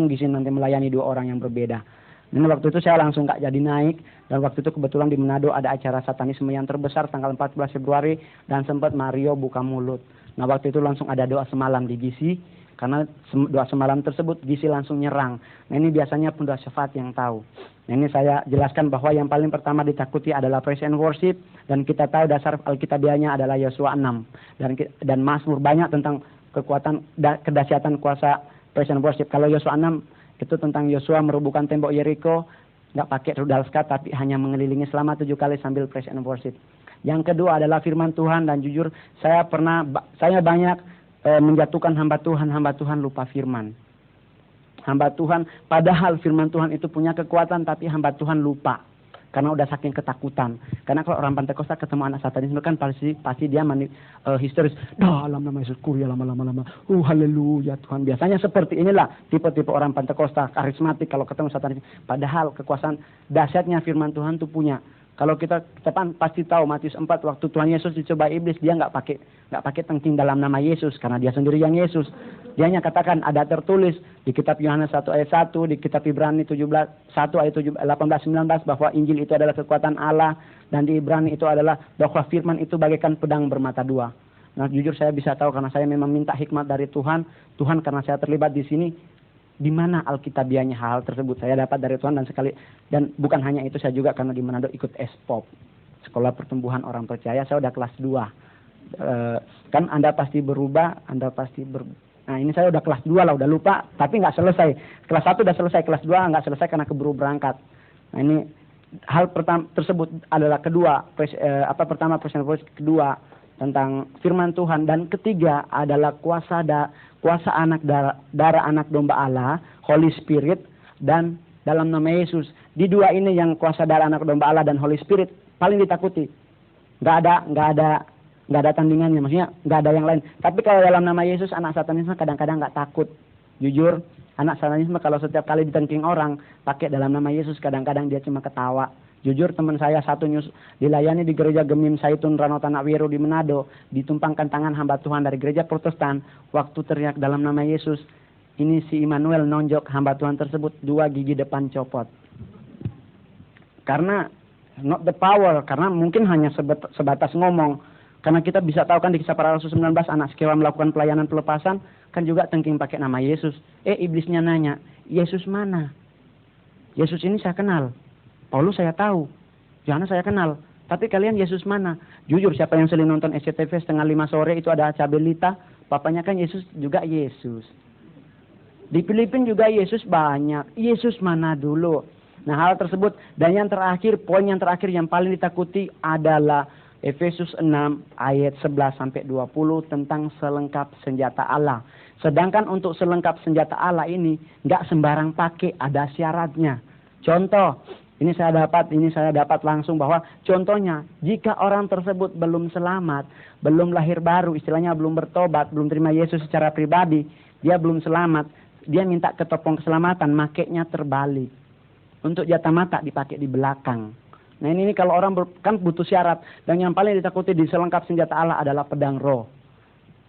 Gizi nanti melayani 2 orang yang berbeda. Dan waktu itu saya langsung gak jadi naik, dan waktu itu kebetulan di Manado ada acara satanisme yang terbesar tanggal 14 Februari dan sempat Mario buka mulut. Nah waktu itu langsung ada doa semalam di Gizi, karena doa semalam tersebut Gizi langsung nyerang. Nah ini biasanya pun doa syafaat yang tahu. Nah ini saya jelaskan bahwa yang paling pertama ditakuti adalah praise and worship, dan kita tahu dasar Alkitabiahnya adalah Yosua 6, dan Mazmur banyak tentang kekuatan kedahsyatan kuasa praise and worship. Kalau Yosua 6 itu tentang Yosua merobohkan tembok Yeriko, nggak pakai rudal skat tapi hanya mengelilingi selama 7 kali sambil praise and worship. Yang kedua adalah firman Tuhan, dan jujur saya banyak menjatuhkan hamba Tuhan lupa firman. Hamba Tuhan, padahal firman Tuhan itu punya kekuatan, tapi hamba Tuhan lupa karena udah saking ketakutan. Karena kalau orang Pentakosta ketemu anak satanisme kan pasti dia histeris. Dalam nama Yesus kuria lama. Haleluya Tuhan. Biasanya seperti inilah tipe-tipe orang Pentakosta karismatik kalau ketemu satanisme. Padahal kekuasaan dahsyatnya firman Tuhan itu punya. Kalau kita pasti tahu Matius 4 waktu Tuhan Yesus dicoba iblis, dia nggak pakai tengking dalam nama Yesus karena dia sendiri yang Yesus. Dia hanya katakan ada tertulis di kitab Yohanes 1 ayat 1, di kitab Ibrani 1 ayat 18-19 bahwa Injil itu adalah kekuatan Allah, dan di Ibrani itu adalah bahwa firman itu bagaikan pedang bermata 2. Nah jujur saya bisa tahu karena saya memang minta hikmat dari Tuhan karena saya terlibat di sini. Di mana Alkitabiahnya hal tersebut saya dapat dari Tuhan, dan bukan hanya itu, saya juga karena di Manado ikut SPOP, Sekolah Pertumbuhan Orang Percaya. Saya udah kelas 2. Kan Anda pasti berubah, nah ini saya udah kelas 2 lah, udah lupa, tapi nggak selesai. Kelas 1 udah selesai, kelas 2 nggak selesai karena keburu berangkat. Nah ini hal pertama tersebut adalah pertama presiden kedua tentang firman Tuhan, dan ketiga adalah kuasa anak darah anak domba Allah, Holy Spirit, dan dalam nama Yesus. Di 2 ini yang kuasa darah anak domba Allah dan Holy Spirit paling ditakuti. Nggak ada tandingannya, maksudnya nggak ada yang lain. Tapi kalau dalam nama Yesus, anak satanisme kadang-kadang nggak takut. Jujur, anak satanisme kalau setiap kali ditengking orang pakai dalam nama Yesus, kadang-kadang dia cuma ketawa. Jujur teman saya satu dilayani di gereja Gemim Saitun Rano Tanah Wiru di Manado, ditumpangkan tangan hamba Tuhan dari gereja Protestan, waktu teriak dalam nama Yesus, ini si Immanuel nonjok hamba Tuhan tersebut 2 gigi depan copot. Karena not the power, karena mungkin hanya sebatas ngomong. Karena kita bisa tahu kan di Kisah Para Rasul 19 anak Skewa melakukan pelayanan pelepasan kan juga tengking pakai nama Yesus. Iblisnya nanya, Yesus mana? Yesus ini saya kenal. Paulus saya tahu, Yohanes saya kenal, tapi kalian Yesus mana? Jujur siapa yang sering nonton SCTV setengah 5 sore itu ada Cabelita, papanya kan Yesus juga Yesus. Di Filipina juga Yesus banyak, Yesus mana dulu? Nah hal tersebut, dan yang terakhir, poin yang terakhir yang paling ditakuti adalah Efesus 6 ayat 11-20 tentang selengkap senjata Allah. Sedangkan untuk selengkap senjata Allah ini nggak sembarang pakai, ada syaratnya. Contoh, ini saya dapat langsung bahwa contohnya jika orang tersebut belum selamat, belum lahir baru, istilahnya belum bertobat, belum terima Yesus secara pribadi, dia belum selamat, dia minta ketopong keselamatan, makainya terbalik. Untuk jatah mata dipakai di belakang. Nah ini kalau orang kan butuh syarat, dan yang paling ditakuti di selengkap senjata Allah adalah pedang roh.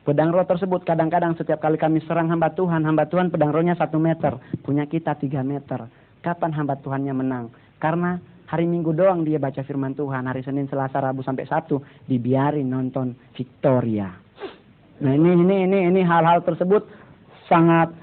Pedang roh tersebut kadang-kadang setiap kali kami serang hamba Tuhan pedang rohnya 1 meter, punya kita 3 meter. Kapan hamba Tuhannya menang? Karena hari Minggu doang dia baca firman Tuhan, hari Senin, Selasa, Rabu sampai Sabtu dibiarin nonton Victoria. Nah ini hal-hal tersebut sangat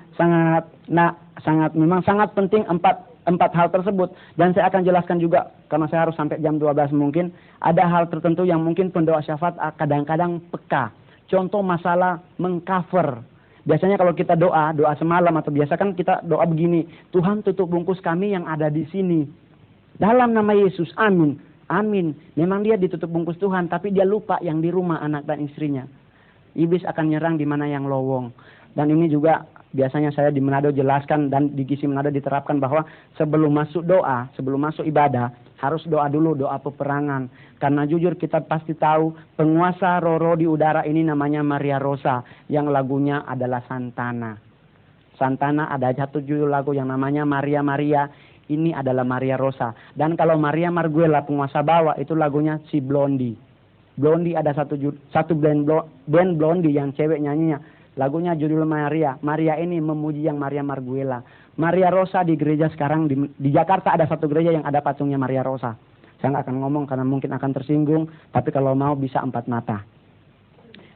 penting, empat hal tersebut, dan saya akan jelaskan juga karena saya harus sampai jam 12 mungkin. Ada hal tertentu yang mungkin pendoa syafaat kadang-kadang peka. Contoh masalah mengcover. Biasanya kalau kita doa semalam atau biasa kan kita doa begini, Tuhan tutup bungkus kami yang ada di sini dalam nama Yesus, amin, amin. Memang dia ditutup bungkus Tuhan, tapi dia lupa yang di rumah, anak dan istrinya. Iblis akan nyerang di mana yang lowong. Dan ini juga biasanya saya di Manado jelaskan, dan di Gizi Manado diterapkan bahwa sebelum masuk doa, sebelum masuk ibadah, harus doa dulu, doa peperangan. Karena jujur kita pasti tahu penguasa roh-roh di udara ini namanya Maria Rosa, yang lagunya adalah Santana. Santana ada satu judul lagu yang namanya Maria Maria. Ini adalah Maria Rosa. Dan kalau Maria Marguela penguasa bawah itu lagunya si Blondie. Blondie ada satu band Blondie yang cewek nyanyinya. Lagunya judul Maria. Maria ini memuji yang Maria Marguela. Maria Rosa di gereja sekarang di Jakarta ada satu gereja yang ada patungnya Maria Rosa. Saya nggak akan ngomong karena mungkin akan tersinggung, tapi kalau mau bisa 4 mata.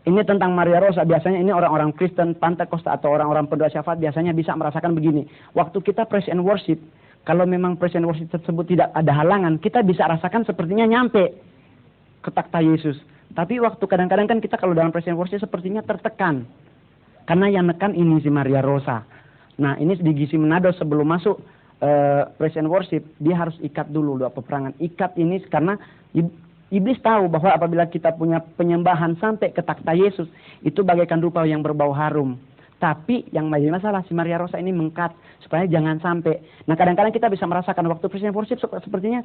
Ini tentang Maria Rosa. Biasanya ini orang-orang Kristen, Pentakosta atau orang-orang pendoa syafaat biasanya bisa merasakan begini. Waktu kita praise and worship, kalau memang praise and worship tersebut tidak ada halangan, kita bisa rasakan sepertinya nyampe ke takhta Yesus. Tapi waktu kadang-kadang kan kita kalau dalam praise and worship sepertinya tertekan. Karena yang nekan ini si Maria Rosa. Nah ini di Gisi Manado sebelum masuk praise and worship, dia harus ikat dulu doa peperangan. Ikat ini karena iblis tahu bahwa apabila kita punya penyembahan sampai ke takhta Yesus, itu bagaikan rupa yang berbau harum. Tapi yang menjadi masalah si Maria Rosa ini mengkat supaya jangan sampai. Nah kadang-kadang kita bisa merasakan waktu praise and worship sepertinya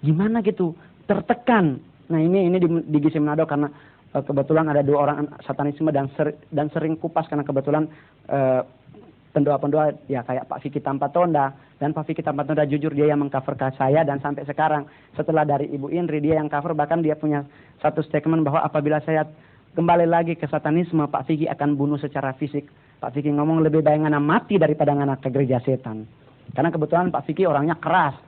gimana gitu, tertekan. Nah ini di Gisi Manado karena kebetulan ada 2 orang satanisme dan sering kupas karena kebetulan pendoa-pendoa ya kayak Pak Vicky Tampatonda, dan Pak Vicky Tampatonda jujur dia yang mengcover ke saya, dan sampai sekarang setelah dari Ibu Indri dia yang cover, bahkan dia punya satu statement bahwa apabila saya kembali lagi ke satanisme Pak Vicky akan bunuh secara fisik. Pak Vicky ngomong lebih baik ngana mati daripada ngana ke gereja setan, karena kebetulan Pak Vicky orangnya keras.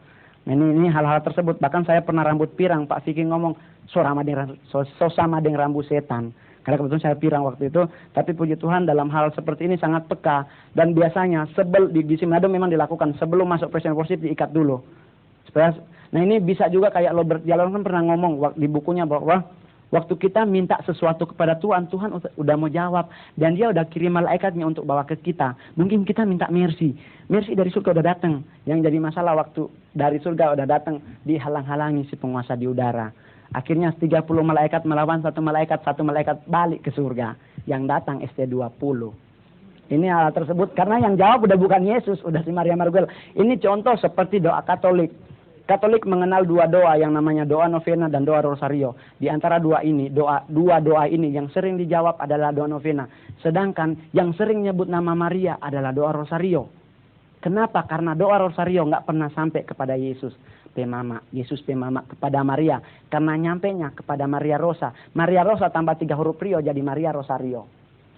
Nah, ini hal-hal tersebut, bahkan saya pernah rambut pirang, Pak Vicky ngomong sama dengan rambut setan. Karena kebetulan saya pirang waktu itu, tapi puji Tuhan dalam hal seperti ini sangat peka. Dan biasanya di Gisi Manado memang dilakukan sebelum masuk praise and worship diikat dulu. Nah ini bisa juga kayak Robert Jalon kan pernah ngomong di bukunya bahwa waktu kita minta sesuatu kepada Tuhan, Tuhan udah mau jawab. Dan dia udah kirim malaikatnya untuk bawa ke kita. Mungkin kita minta mercy. Mercy dari surga udah datang. Yang jadi masalah waktu dari surga udah datang, dihalang-halangi si penguasa di udara. Akhirnya 30 malaikat melawan satu malaikat balik ke surga. Yang datang ST20. Ini hal tersebut karena yang jawab udah bukan Yesus, udah si Maria Marguel. Ini contoh seperti doa Katolik. Katolik mengenal 2 doa yang namanya doa novena dan doa rosario. Di antara dua doa ini yang sering dijawab adalah doa novena. Sedangkan yang sering nyebut nama Maria adalah doa rosario. Kenapa? Karena doa rosario nggak pernah sampai kepada Yesus. Yesus pemama kepada Maria, karena nyampenya kepada Maria Rosa. Maria Rosa tambah 3 huruf Rio jadi Maria Rosario.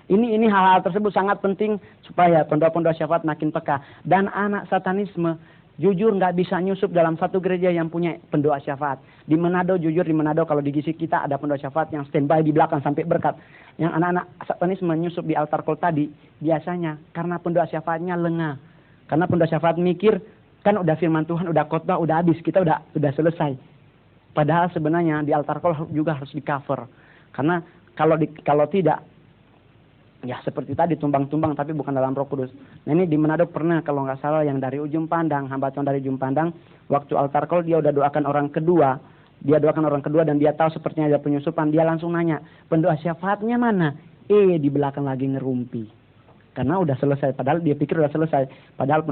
Ini hal-hal tersebut sangat penting supaya pendoa-pendoa syafaat makin peka. Dan anak satanisme jujur nggak bisa nyusup dalam satu gereja yang punya pendoa syafaat. Di Manado kalau di Gisi kita ada pendoa syafaat yang standby di belakang sampai berkat. Yang anak-anak satanisme nyusup di altar call tadi biasanya karena pendoa syafaatnya lengah. Karena pendoa syafaat mikir kan udah firman Tuhan, udah khotbah, udah habis, kita udah selesai. Padahal sebenarnya di altar call juga harus di cover. Karena kalau tidak, ya seperti tadi tumbang-tumbang tapi bukan dalam Roh Kudus. Nah ini di Manado pernah kalau nggak salah yang dari ujung pandang, hamba Tuhan dari ujung pandang, waktu altar call dia udah doakan orang kedua. Dia doakan orang kedua dan dia tahu sepertinya ada penyusupan. Dia langsung nanya, pendoa syafaatnya mana? Di belakang lagi ngerumpi. Karena udah selesai, padahal dia pikir udah selesai. Padahal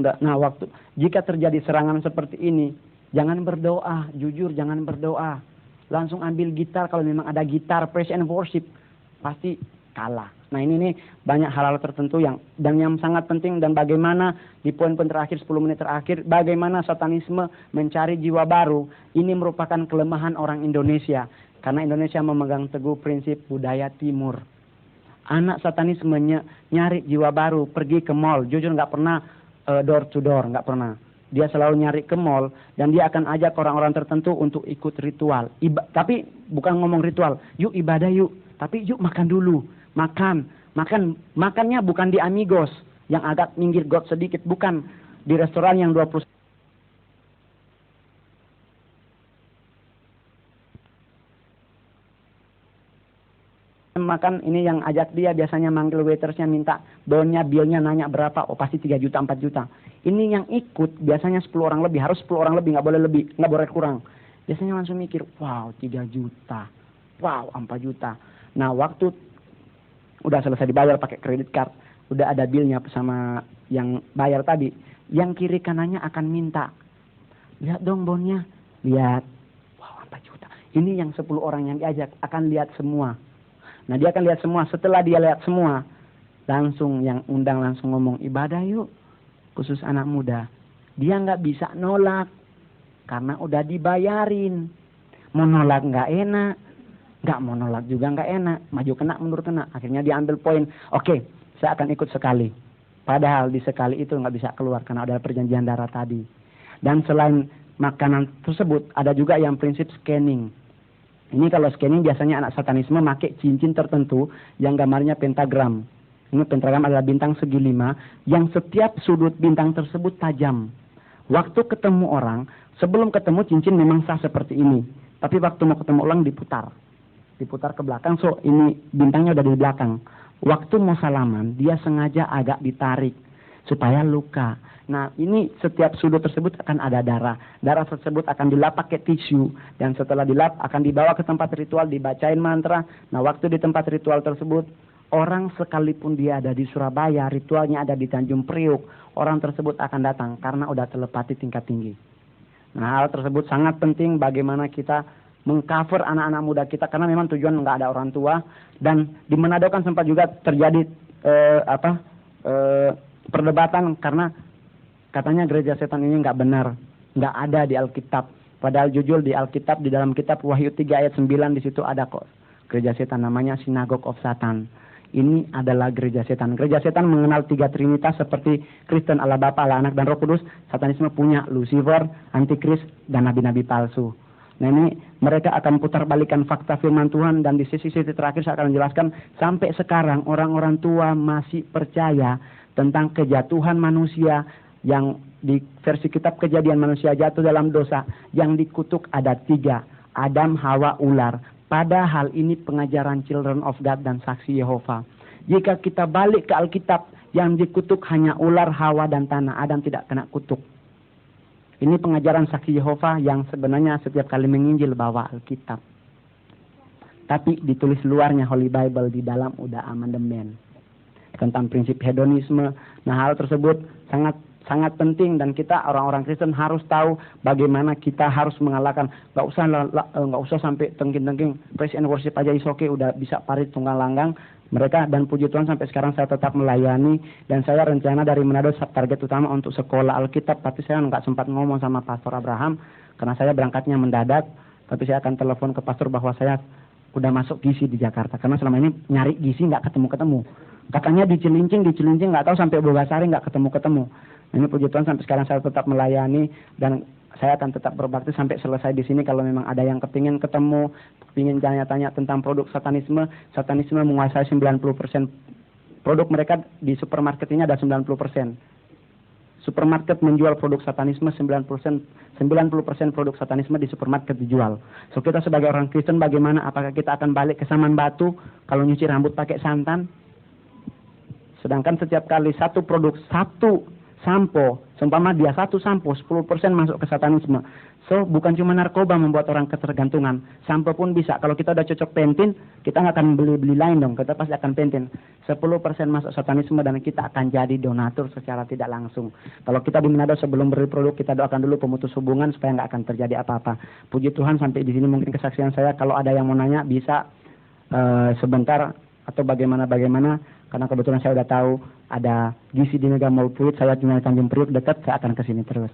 jika terjadi serangan seperti ini, jangan berdoa, jujur jangan berdoa. Langsung ambil gitar, kalau memang ada gitar, praise and worship, pasti kalah. Nah ini banyak hal-hal tertentu yang sangat penting, dan bagaimana di poin-poin terakhir 10 menit terakhir, bagaimana satanisme mencari jiwa baru. Ini merupakan kelemahan orang Indonesia, karena Indonesia memegang teguh prinsip budaya timur. Anak satanisme nyari jiwa baru, pergi ke mall, jujur nggak pernah door to door, nggak pernah. Dia selalu nyari ke mall dan dia akan ajak orang-orang tertentu untuk ikut ritual. Tapi bukan ngomong ritual, yuk ibadah yuk, tapi yuk makan dulu, makannya bukan di Amigos yang agak minggir got sedikit, bukan di restoran yang 20. Makan ini yang ajak dia biasanya manggil waitersnya, minta bonnya, bilnya, nanya berapa, pasti 3 juta 4 juta. Ini yang ikut biasanya 10 orang lebih, harus 10 orang lebih, nggak boleh kurang. Biasanya langsung mikir, wow 3 juta, wow 4 juta. Nah waktu udah selesai dibayar pakai kredit card, udah ada bilnya sama yang bayar tadi, yang kiri kanannya akan minta, lihat dong bonnya, lihat, wow 4 juta. Ini yang 10 orang yang diajak akan lihat semua. Nah dia akan lihat semua, setelah dia lihat semua, langsung yang undang langsung ngomong ibadah yuk, khusus anak muda. Dia nggak bisa nolak, karena udah dibayarin. Mau nolak nggak enak, nggak mau nolak juga nggak enak, maju kena mundur kena. Akhirnya dia ambil poin, oke, saya akan ikut sekali. Padahal di sekali itu nggak bisa keluar karena ada perjanjian darah tadi. Dan selain makanan tersebut, ada juga yang prinsip scanning. Ini kalau scanning biasanya anak satanisme pakai cincin tertentu yang gambarnya pentagram. Ini pentagram adalah bintang segi 5 yang setiap sudut bintang tersebut tajam. Waktu ketemu orang, sebelum ketemu cincin memang sah seperti ini. Tapi waktu mau ketemu orang diputar ke belakang, so ini bintangnya udah di belakang. Waktu mau salaman, dia sengaja agak ditarik supaya luka. Nah, ini setiap sudut tersebut akan ada darah. Darah tersebut akan dilap pakai tisu, dan setelah dilap akan dibawa ke tempat ritual, dibacain mantra. Nah, waktu di tempat ritual tersebut, orang sekalipun dia ada di Surabaya, ritualnya ada di Tanjung Priuk, orang tersebut akan datang karena udah telepati tingkat tinggi. Nah, hal tersebut sangat penting bagaimana kita mengcover anak-anak muda kita, karena memang tujuan nggak ada orang tua. Dan di Manado kan sempat juga terjadi perdebatan karena katanya gereja setan ini nggak benar, nggak ada di Alkitab. Padahal jujur di Alkitab, di dalam kitab Wahyu 3 ayat 9 di situ ada kok gereja setan, namanya Synagogue of Satan. Ini adalah gereja setan. Gereja setan mengenal 3 trinitas seperti Kristen, Allah Bapa, Allah Anak, dan Roh Kudus. Satanisme punya Lucifer, Antikris, dan nabi-nabi palsu. Nah, ini mereka akan putar balikan fakta firman Tuhan, dan di sisi-sisi terakhir saya akan menjelaskan sampai sekarang orang-orang tua masih percaya tentang kejatuhan manusia, yang di versi kitab Kejadian manusia jatuh dalam dosa, yang dikutuk ada 3, Adam, Hawa, ular. Padahal ini pengajaran Children of God dan Saksi Yehova. Jika kita balik ke Alkitab, yang dikutuk hanya ular, Hawa, dan tanah. Adam tidak kena kutuk. Ini pengajaran Saksi Yehova yang sebenarnya setiap kali menginjil bawa Alkitab. Tapi ditulis luarnya Holy Bible, di dalam udah amandemen. Tentang prinsip hedonisme. Nah, hal tersebut sangat penting, dan kita orang-orang Kristen harus tahu bagaimana kita harus mengalahkan. Nggak usah sampai tengking-tengking praise and worship aja isoke udah bisa parit tunggal langgang mereka. Dan puji Tuhan sampai sekarang saya tetap melayani, dan saya rencana dari Manado target utama untuk sekolah Alkitab. Tapi saya nggak sempat ngomong sama Pastor Abraham karena saya berangkatnya mendadak. Tapi saya akan telepon ke pastor bahwa saya udah masuk gizi di Jakarta, karena selama ini nyari gizi nggak ketemu. Katanya di Cilincing nggak tahu, sampai Bogasari nggak ketemu. Ini puji Tuhan sampai sekarang saya tetap melayani, dan saya akan tetap berbakti sampai selesai di sini. Kalau memang ada yang kepingin ketemu, kepingin tanya-tanya tentang produk satanisme menguasai 90%. Produk mereka di supermarket ini ada 90%. Supermarket menjual produk satanisme, 90% produk satanisme di supermarket dijual. So kita sebagai orang Kristen bagaimana? Apakah kita akan balik ke Saman Batu kalau nyuci rambut pakai santan? Sedangkan setiap kali satu produk, satu sampo, seumpama dia satu sampo, 10% masuk ke satanisme. So, bukan cuma narkoba membuat orang ketergantungan, sampo pun bisa. Kalau kita udah cocok pentin, kita nggak akan beli lain dong, kita pasti akan pentin. 10% masuk satanisme, dan kita akan jadi donatur secara tidak langsung. Kalau kita di Manado sebelum beri produk, kita doakan dulu pemutus hubungan supaya nggak akan terjadi apa-apa. Puji Tuhan sampai di sini mungkin kesaksian saya. Kalau ada yang mau nanya bisa sebentar atau bagaimana, karena kebetulan saya udah tahu ada gizi di Mega Mall Fruit, saya tinggal di Tanjung Priuk dekat, saya akan ke sini terus.